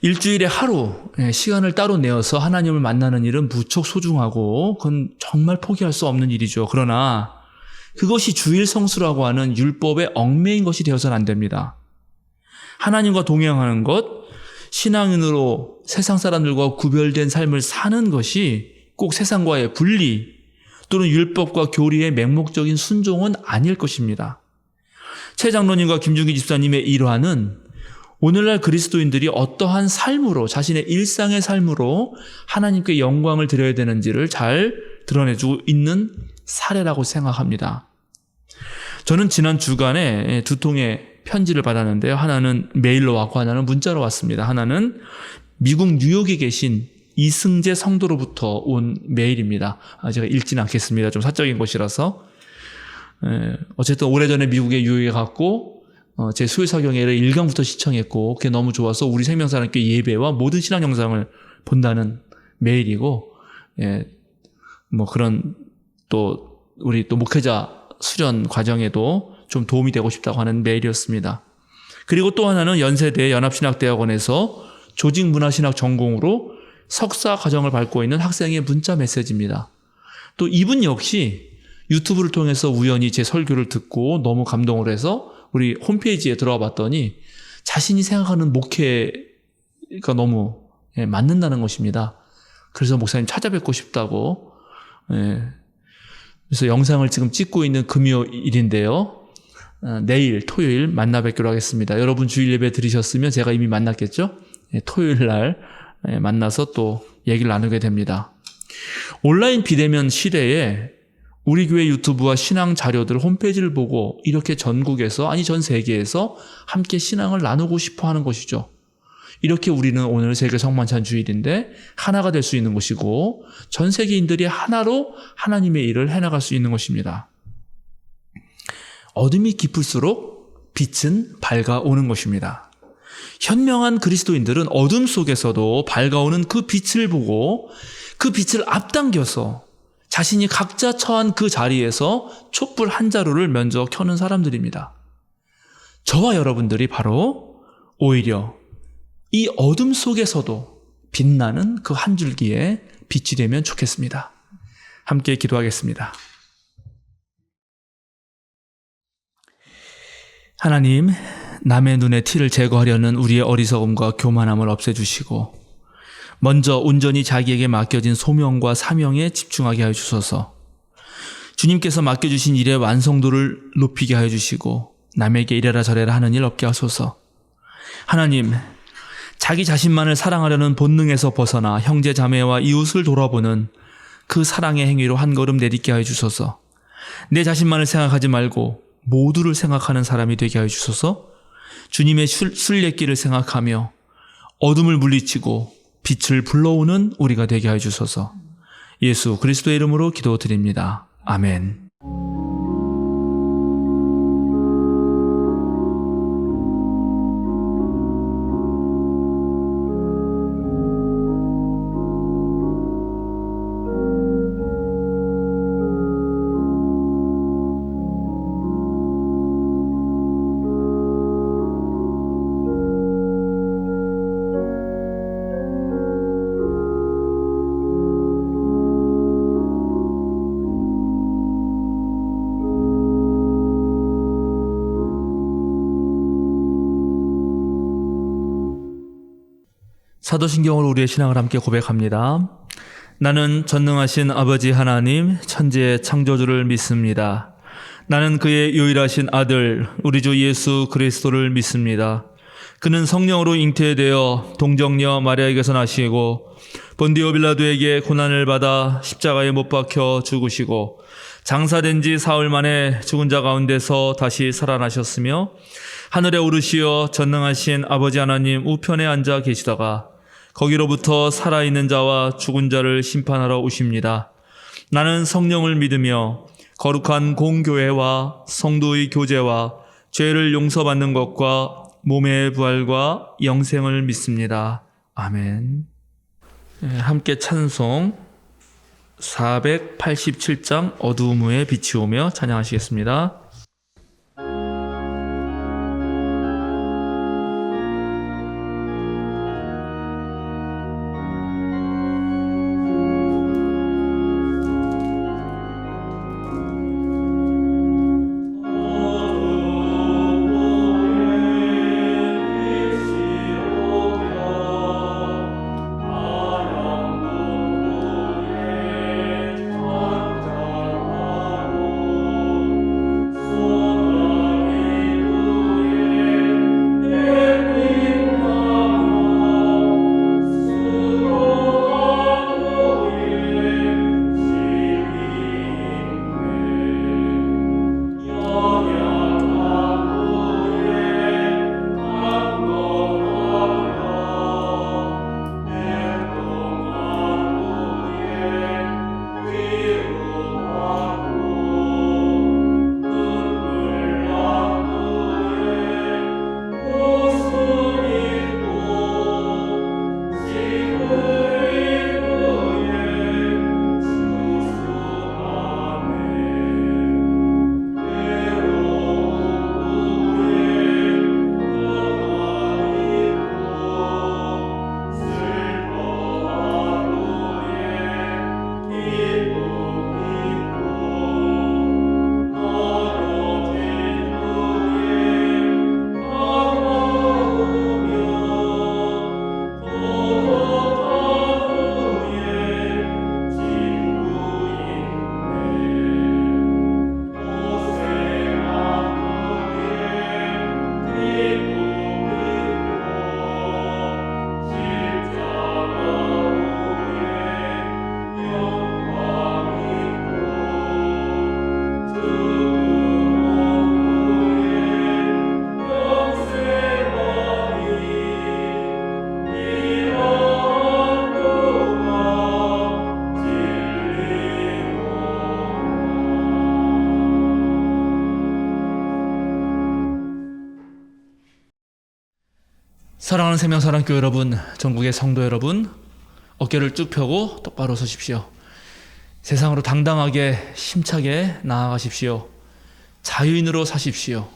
Speaker 1: 일주일에 하루 시간을 따로 내어서 하나님을 만나는 일은 무척 소중하고 그건 정말 포기할 수 없는 일이죠. 그러나 그것이 주일 성수라고 하는 율법에 얽매인 것이 되어서는 안 됩니다. 하나님과 동행하는 것, 신앙인으로 세상 사람들과 구별된 삶을 사는 것이 꼭 세상과의 분리 또는 율법과 교리의 맹목적인 순종은 아닐 것입니다. 최 장로님과 김준기 집사님의 일화는 오늘날 그리스도인들이 어떠한 삶으로, 자신의 일상의 삶으로 하나님께 영광을 드려야 되는지를 잘 드러내주고 있는 사례라고 생각합니다. 저는 지난 주간에 두 통의 편지를 받았는데요. 하나는 메일로 왔고 하나는 문자로 왔습니다. 하나는 미국 뉴욕에 계신 이승재 성도로부터 온 메일입니다. 제가 읽지는 않겠습니다. 좀 사적인 것이라서. 어쨌든 오래전에 미국에 유학에 갔고 제 수요사경회를 1강부터 시청했고 그게 너무 좋아서 우리 생명사랑교회 예배와 모든 신앙 영상을 본다는 메일이고, 뭐 그런 또 우리 또 목회자 수련 과정에도 좀 도움이 되고 싶다고 하는 메일이었습니다. 그리고 또 하나는 연세대 연합신학대학원에서 조직문화신학 전공으로 석사 과정을 밟고 있는 학생의 문자 메시지입니다. 또 이분 역시 유튜브를 통해서 우연히 제 설교를 듣고 너무 감동을 해서 우리 홈페이지에 들어와 봤더니 자신이 생각하는 목회가 너무 맞는다는 것입니다. 그래서 목사님 찾아뵙고 싶다고. 그래서 영상을 지금 찍고 있는 금요일인데요. 내일 토요일 만나 뵙기로 하겠습니다. 여러분 주일 예배 들으셨으면 제가 이미 만났겠죠? 토요일 날 만나서 또 얘기를 나누게 됩니다. 온라인 비대면 시대에 우리 교회 유튜브와 신앙 자료들 홈페이지를 보고 이렇게 전국에서, 아니 전 세계에서 함께 신앙을 나누고 싶어 하는 것이죠. 이렇게 우리는 오늘 세계 성만찬 주일인데 하나가 될 수 있는 것이고 전 세계인들이 하나로 하나님의 일을 해나갈 수 있는 것입니다. 어둠이 깊을수록 빛은 밝아오는 것입니다. 현명한 그리스도인들은 어둠 속에서도 밝아오는 그 빛을 보고 그 빛을 앞당겨서 자신이 각자 처한 그 자리에서 촛불 한 자루를 먼저 켜는 사람들입니다. 저와 여러분들이 바로 오히려 이 어둠 속에서도 빛나는 그 한 줄기의 빛이 되면 좋겠습니다. 함께 기도하겠습니다. 하나님, 남의 눈의 티를 제거하려는 우리의 어리석음과 교만함을 없애주시고 먼저 온전히 자기에게 맡겨진 소명과 사명에 집중하게 하여 주소서. 주님께서 맡겨주신 일의 완성도를 높이게 하여 주시고 남에게 이래라 저래라 하는 일 없게 하소서. 하나님, 자기 자신만을 사랑하려는 본능에서 벗어나 형제 자매와 이웃을 돌아보는 그 사랑의 행위로 한 걸음 내딛게 하여 주소서. 내 자신만을 생각하지 말고 모두를 생각하는 사람이 되게 하여 주소서. 주님의 순례길을 생각하며 어둠을 물리치고 빛을 불러오는 우리가 되게 하여 주소서. 예수 그리스도의 이름으로 기도드립니다. 아멘. 사도신경으로 우리의 신앙을 함께 고백합니다. 나는 전능하신 아버지 하나님 천지의 창조주를 믿습니다. 나는 그의 유일하신 아들 우리 주 예수 그리스도를 믿습니다. 그는 성령으로 잉태되어 동정녀 마리아에게서 나시고 본디오 빌라도에게 고난을 받아 십자가에 못 박혀 죽으시고 장사된 지 사흘 만에 죽은 자 가운데서 다시 살아나셨으며 하늘에 오르시어 전능하신 아버지 하나님 우편에 앉아 계시다가 거기로부터 살아있는 자와 죽은 자를 심판하러 오십니다. 나는 성령을 믿으며 거룩한 공교회와 성도의 교제와 죄를 용서받는 것과 몸의 부활과 영생을 믿습니다. 아멘. 함께 찬송 487장 어두움 후에 빛이 오며 찬양하시겠습니다. 사랑하는 생명사랑교회 여러분, 전국의 성도 여러분, 어깨를 쭉 펴고 똑바로 서십시오. 세상으로 당당하게 힘차게 나아가십시오. 자유인으로 사십시오.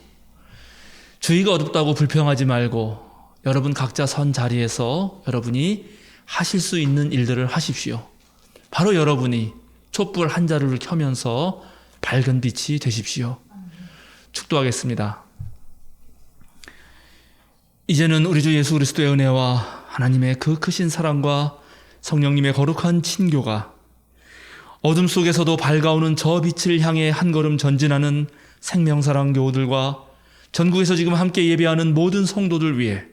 Speaker 1: 주위가 어둡다고 불평하지 말고 여러분 각자 선 자리에서 여러분이 하실 수 있는 일들을 하십시오. 바로 여러분이 촛불 한 자루를 켜면서 밝은 빛이 되십시오. 축도하겠습니다. 이제는 우리 주 예수 그리스도의 은혜와 하나님의 그 크신 사랑과 성령님의 거룩한 친교가 어둠 속에서도 밝아오는 저 빛을 향해 한 걸음 전진하는 생명사랑 교우들과 전국에서 지금 함께 예배하는 모든 성도들 위해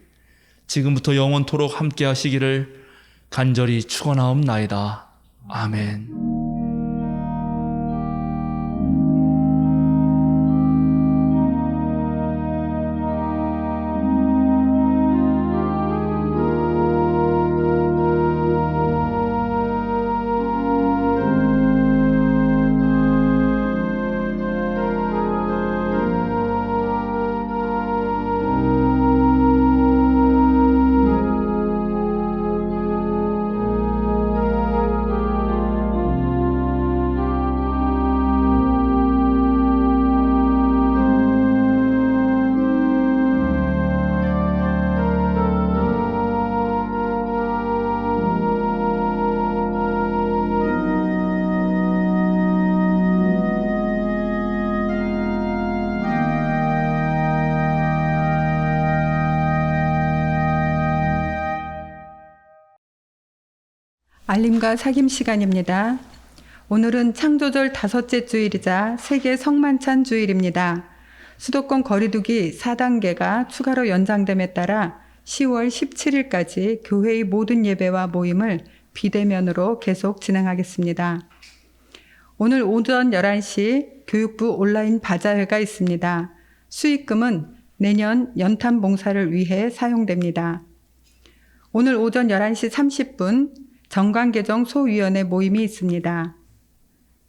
Speaker 1: 지금부터 영원토록 함께 하시기를 간절히 축원하옵나이다. 아멘.
Speaker 2: 알림과 사귐 시간입니다. 오늘은 창조절 5째 주일이자 세계 성만찬 주일입니다. 수도권 거리두기 4단계가 추가로 연장됨에 따라 10월 17일까지 교회의 모든 예배와 모임을 비대면으로 계속 진행하겠습니다. 오늘 오전 11시 교육부 온라인 바자회가 있습니다. 수익금은 내년 연탄 봉사를 위해 사용됩니다. 오늘 오전 11시 30분 정관개정 소위원회 모임이 있습니다.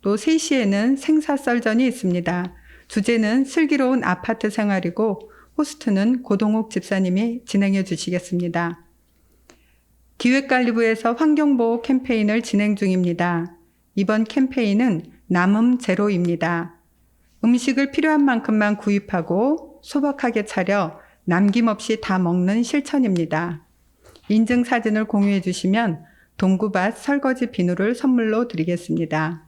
Speaker 2: 또 3시에는 생사썰전이 있습니다. 주제는 슬기로운 아파트 생활이고 호스트는 고동욱 집사님이 진행해 주시겠습니다. 기획관리부에서 환경보호 캠페인을 진행 중입니다. 이번 캠페인은 남음 제로입니다. 음식을 필요한 만큼만 구입하고 소박하게 차려 남김없이 다 먹는 실천입니다. 인증사진을 공유해 주시면 동구밭 설거지 비누를 선물로 드리겠습니다.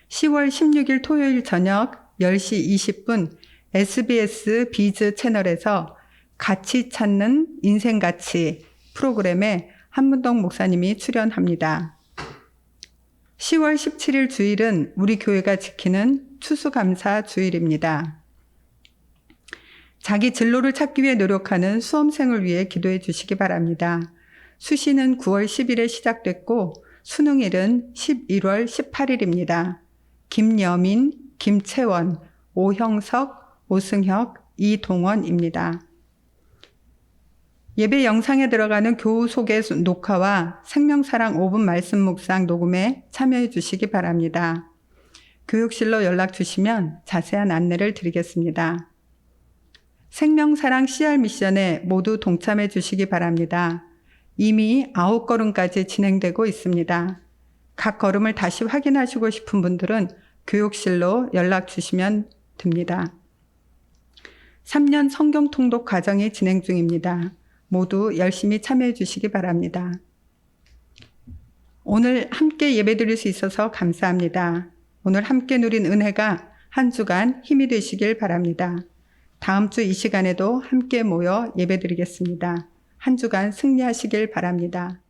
Speaker 2: 10월 16일 토요일 저녁 10시 20분 SBS 비즈 채널에서 가치 찾는 인생가치 프로그램에 한문덕 목사님이 출연합니다. 10월 17일 주일은 우리 교회가 지키는 추수감사 주일입니다. 자기 진로를 찾기 위해 노력하는 수험생을 위해 기도해 주시기 바랍니다. 수시는 9월 10일에 시작됐고 수능일은 11월 18일입니다. 김여민, 김채원, 오형석, 오승혁, 이동원입니다. 예배 영상에 들어가는 교우 소개 녹화와 생명사랑 5분 말씀 묵상 녹음에 참여해 주시기 바랍니다. 교육실로 연락 주시면 자세한 안내를 드리겠습니다. 생명사랑 CR 미션에 모두 동참해 주시기 바랍니다. 이미 9걸음까지 진행되고 있습니다. 각 걸음을 다시 확인하시고 싶은 분들은 교육실로 연락 주시면 됩니다. 3년 성경 통독 과정이 진행 중입니다. 모두 열심히 참여해 주시기 바랍니다. 오늘 함께 예배드릴 수 있어서 감사합니다. 오늘 함께 누린 은혜가 한 주간 힘이 되시길 바랍니다. 다음 주 이 시간에도 함께 모여 예배드리겠습니다. 한 주간 승리하시길 바랍니다.